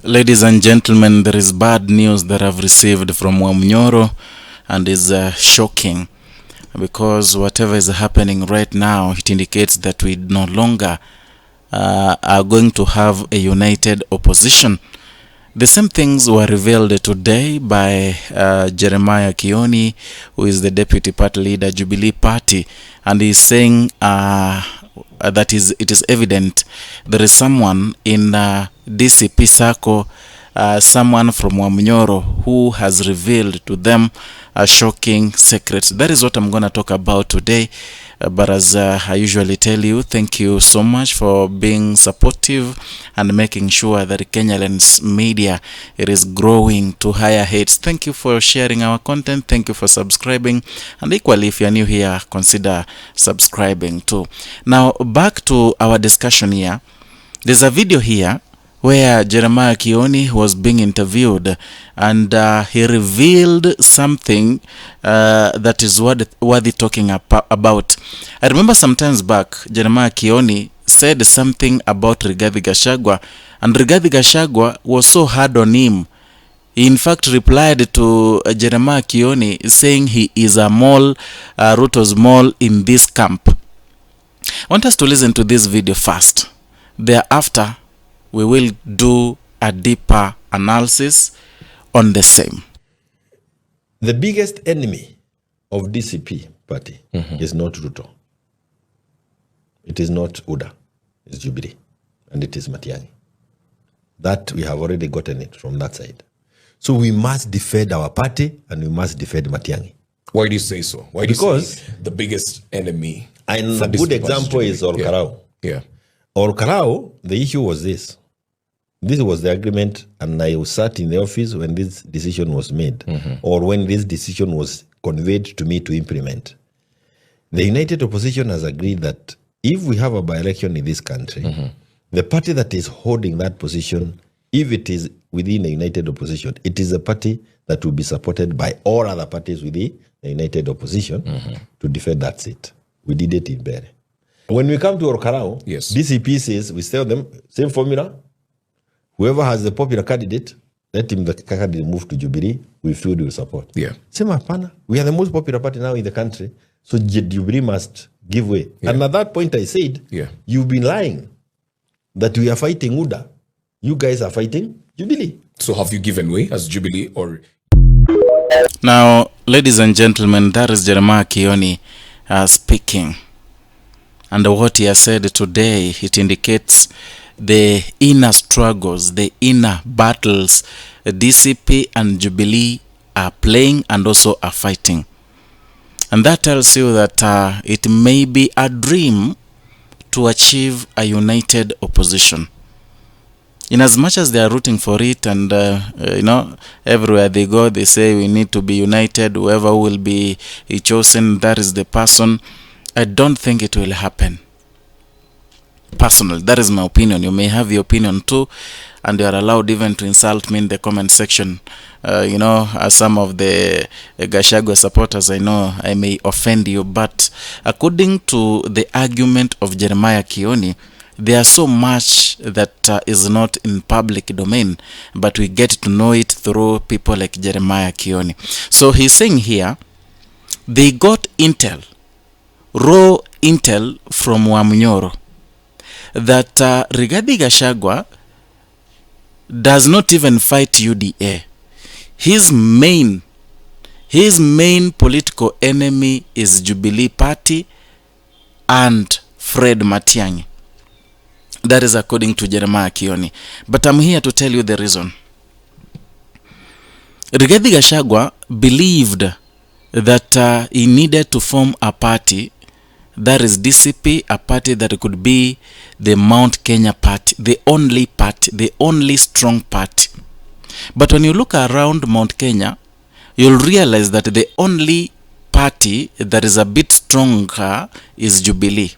Ladies and gentlemen, there is bad news that I've received from Wamunyoro, and is shocking, because whatever is happening right now, it indicates that we no longer are going to have a united opposition. The same things were revealed today by Jeremiah Kioni, who is the deputy party leader, Jubilee Party, and he's saying that it is evident there is someone in DCP Sacco, someone from Wamunyoro, who has revealed to them a shocking secret. That is what I'm going to talk about today. But as I usually tell you, thank you so much for being supportive and making sure that Kenyan media it is growing to higher heights. Thank you for sharing our content. Thank you for subscribing. And equally, if you're new here, consider subscribing too. Now, back to our discussion here. There's a video here where Jeremiah Kioni was being interviewed, and he revealed something that is worthy talking about. I remember sometimes back, Jeremiah Kioni said something about Rigathi Gashagua, and Rigathi Gashagua was so hard on him. He in fact replied to Jeremiah Kioni saying he is a mole, Ruto's mole in this camp. I want us to listen to this video first. Thereafter, we will do a deeper analysis on the same. The biggest enemy of DCP party is not Ruto. It is not UDA. It's Jubilee. And it is Matiang'i. That we have already gotten it from that side. So we must defend our party and we must defend Matiang'i. Why do you say so? Why do you say the biggest enemy? And a good example is Okalao. Yeah. Okalao, the issue was this. This was the agreement, and I sat in the office when this decision was made, or when this decision was conveyed to me to implement. The United Opposition has agreed that if we have a by-election in this country, the party that is holding that position, if it is within the United Opposition, it is a party that will be supported by all other parties within the United Opposition to defend that seat. We did it in Bere. When we come to Okalao, DCP says we tell them, same formula. Whoever has the popular candidate, let him the candidate move to Jubilee. We feel will support. Yeah. Same apana. We are the most popular party now in the country, so Jubilee must give way. Yeah. And at that point, I said, you've been lying that we are fighting UDA. You guys are fighting Jubilee. So have you given way as Jubilee or? Now, ladies and gentlemen, that is Jeremiah Kioni speaking. And what he has said today, it indicates the inner struggles, the inner battles DCP and Jubilee are playing and also are fighting. And that tells you that it may be a dream to achieve a united opposition. In as much as they are rooting for it, and everywhere they go, they say we need to be united. Whoever will be chosen, that is the person. I don't think it will happen. Personal, that is my opinion. You may have your opinion too, and you are allowed even to insult me in the comment section. As some of the Gashagua supporters, I know I may offend you, but according to the argument of Jeremiah Kioni, there's so much that is not in public domain, but we get to know it through people like Jeremiah Kioni. So he's saying here, they got intel, raw intel from Wamunyoro, that Rigathi Gashagua does not even fight UDA. His main political enemy is Jubilee Party and Fred Matiang'i. That is according to Jeremiah Kioni. But I'm here to tell you the reason. Rigathi Gashagua believed that he needed to form a party, that is DCP, a party that could be the Mount Kenya party, the only strong party. But when you look around Mount Kenya, you'll realize that the only party that is a bit stronger is Jubilee,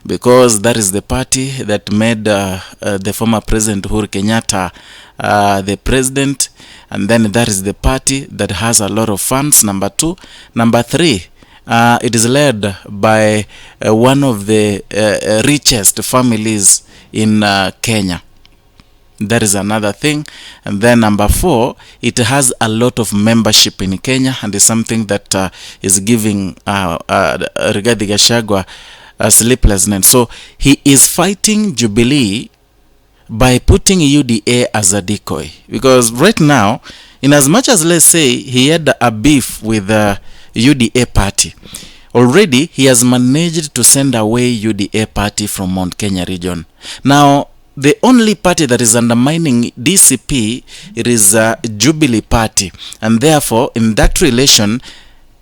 because that is the party that made the former President Uhuru Kenyatta the president, and then that is the party that has a lot of funds, number two. Number three, it is led by one of the richest families in Kenya. That is another thing. And then number 4, it has a lot of membership in Kenya, and is something that is giving Rigathi Gashagua a sleepless night. So he is fighting Jubilee by putting UDA as a decoy, because right now, in as much as, let's say, he had a beef with the UDA party, already he has managed to send away UDA party from Mount Kenya region. Now the only party that is undermining DCP, it is Jubilee party, and therefore in that relation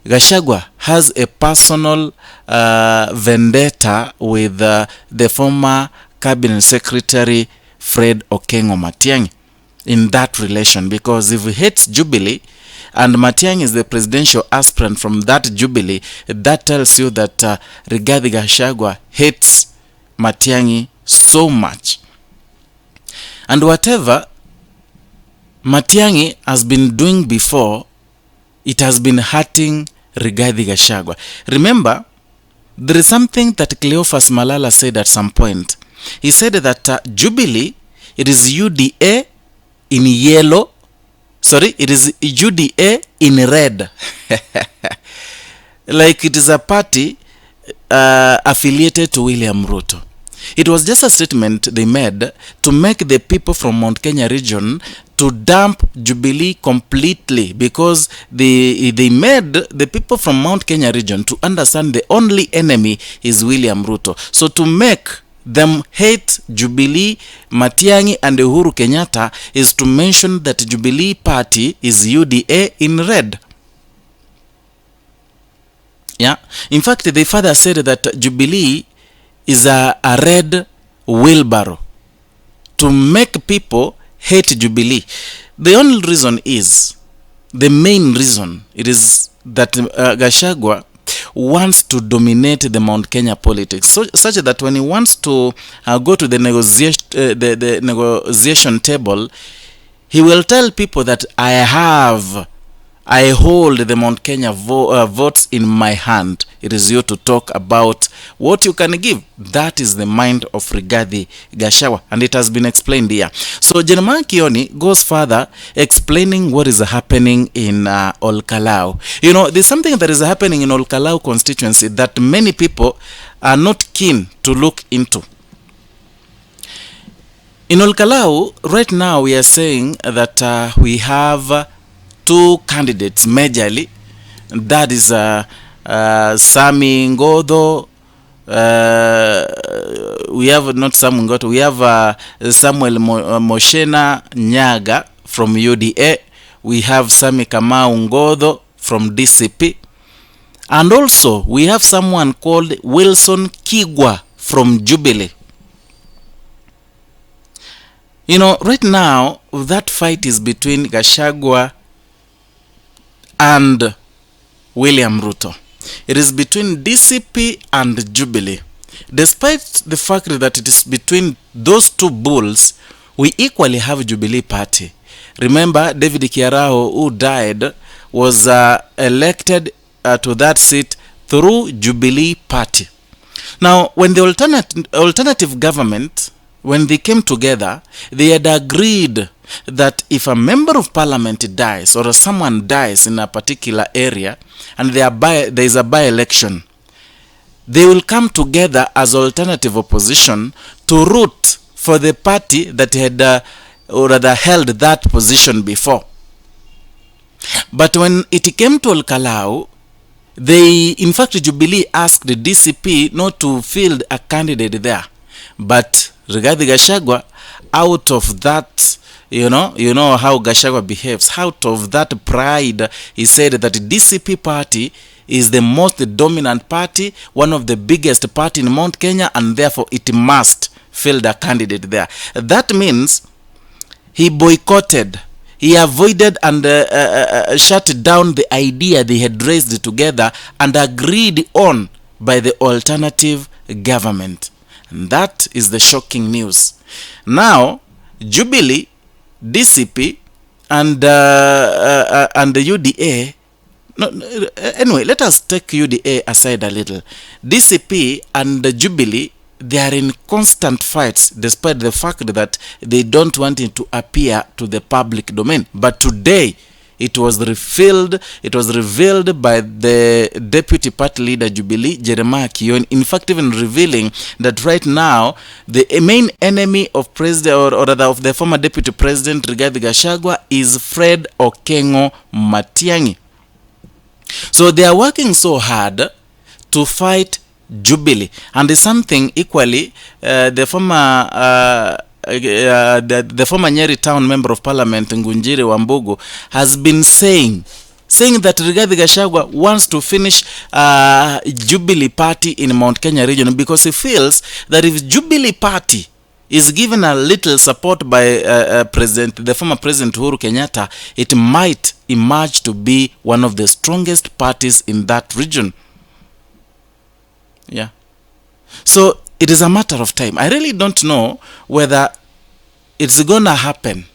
Gashagua has a personal vendetta with the former cabinet secretary Fred Okengo Matiang'i in that relation, because if he hates Jubilee and Matiang'i is the presidential aspirant from that Jubilee, that tells you that Rigathi Gashagua hates Matiang'i so much. And whatever Matiang'i has been doing before, it has been hurting Rigathi Gashagua. Remember, there is something that Cleophas Malala said at some point. He said that Jubilee, it is UDA in yellow. Sorry, it is UDA in red. Like it is a party affiliated to William Ruto. It was just a statement they made to make the people from Mount Kenya region to dump Jubilee completely, because they made the people from Mount Kenya region to understand the only enemy is William Ruto. So to make them hate Jubilee, Matiang'i and Uhuru Kenyatta is to mention that Jubilee party is UDA in red. Yeah. In fact, they further said that Jubilee is a red wheelbarrow to make people hate Jubilee. The only reason is, the main reason, it is that Gashagua wants to dominate the Mount Kenya politics, such that when he wants to go to the negotiation table, he will tell people that I hold the Mount Kenya votes in my hand. It is you to talk about what you can give. That is the mind of Rigathi Gashagua, and it has been explained here. So General Kioni goes further, explaining what is happening in Okalao. You know, there's something that is happening in Okalao constituency that many people are not keen to look into. In Okalao, right now we are saying that we have 2 candidates majorly. That is Sami Ngodo. We have not Samuel Ngodo. We have Samuel Moshena Nyaga from UDA. We have Sami Kamau Ngodo from DCP. And also we have someone called Wilson Kigwa from Jubilee. You know, right now that fight is between Gashagua and William Ruto. It is between DCP and Jubilee. Despite the fact that it is between those 2 bulls, we equally have Jubilee party. Remember, David Kiaraho, who died, was elected to that seat through Jubilee party. Now, when the alternative government, when they came together, they had agreed that if a member of parliament dies or someone dies in a particular area and there is a by-election, they will come together as alternative opposition to root for the party that had or rather held that position before. But when it came to Okalao, in fact, Jubilee asked the DCP not to field a candidate there. But Rigathi Gashagua, out of that, you know how Gashagua behaves, out of that pride, he said that the DCP party is the most dominant party, one of the biggest party in Mount Kenya, and therefore it must field a candidate there. That means he boycotted, he avoided and shut down the idea they had raised together and agreed on by the alternative government. And that is the shocking news. Now, Jubilee, DCP, and the UDA. No, anyway, let us take UDA aside a little. DCP and Jubilee, they are in constant fights, despite the fact that they don't want it to appear to the public domain. But today, it was revealed by the deputy party leader Jubilee, Jeremiah Kioni, in fact even revealing that right now the main enemy of president, or rather of the former deputy president Rigathi Gashagua, is Fred Okengo Matiang'i. So they are working so hard to fight Jubilee, and it's something equally the former Nyeri town member of parliament Ngunjiri Wambugu has been saying that Rigathi Gachagua wants to finish Jubilee party in Mount Kenya region, because he feels that if Jubilee party is given a little support by the former president Uhuru Kenyatta, it might emerge to be one of the strongest parties in that region. Yeah. So it is a matter of time. I really don't know whether it's gonna happen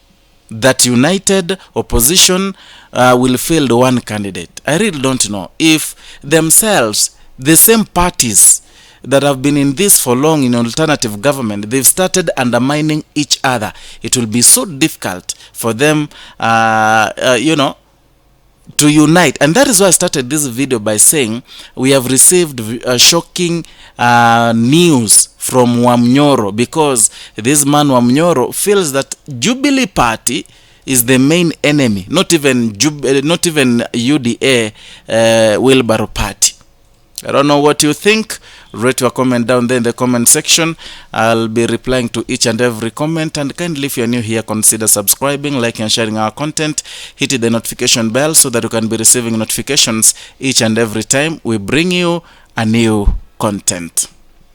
that united opposition will field one candidate. I really don't know. If themselves, the same parties that have been in this for long in alternative government, they've started undermining each other, it will be so difficult for them, to unite. And that is why I started this video by saying we have received shocking news from Wamunyoro, because this man Wamunyoro feels that Jubilee party is the main enemy, not even UDA Wheelbarrow party. I don't know what you think. Write your comment down there in the comment section. I'll be replying to each and every comment, and kindly, if you're new here, consider subscribing, liking and sharing our content. Hit the notification bell so that you can be receiving notifications each and every time we bring you a new content.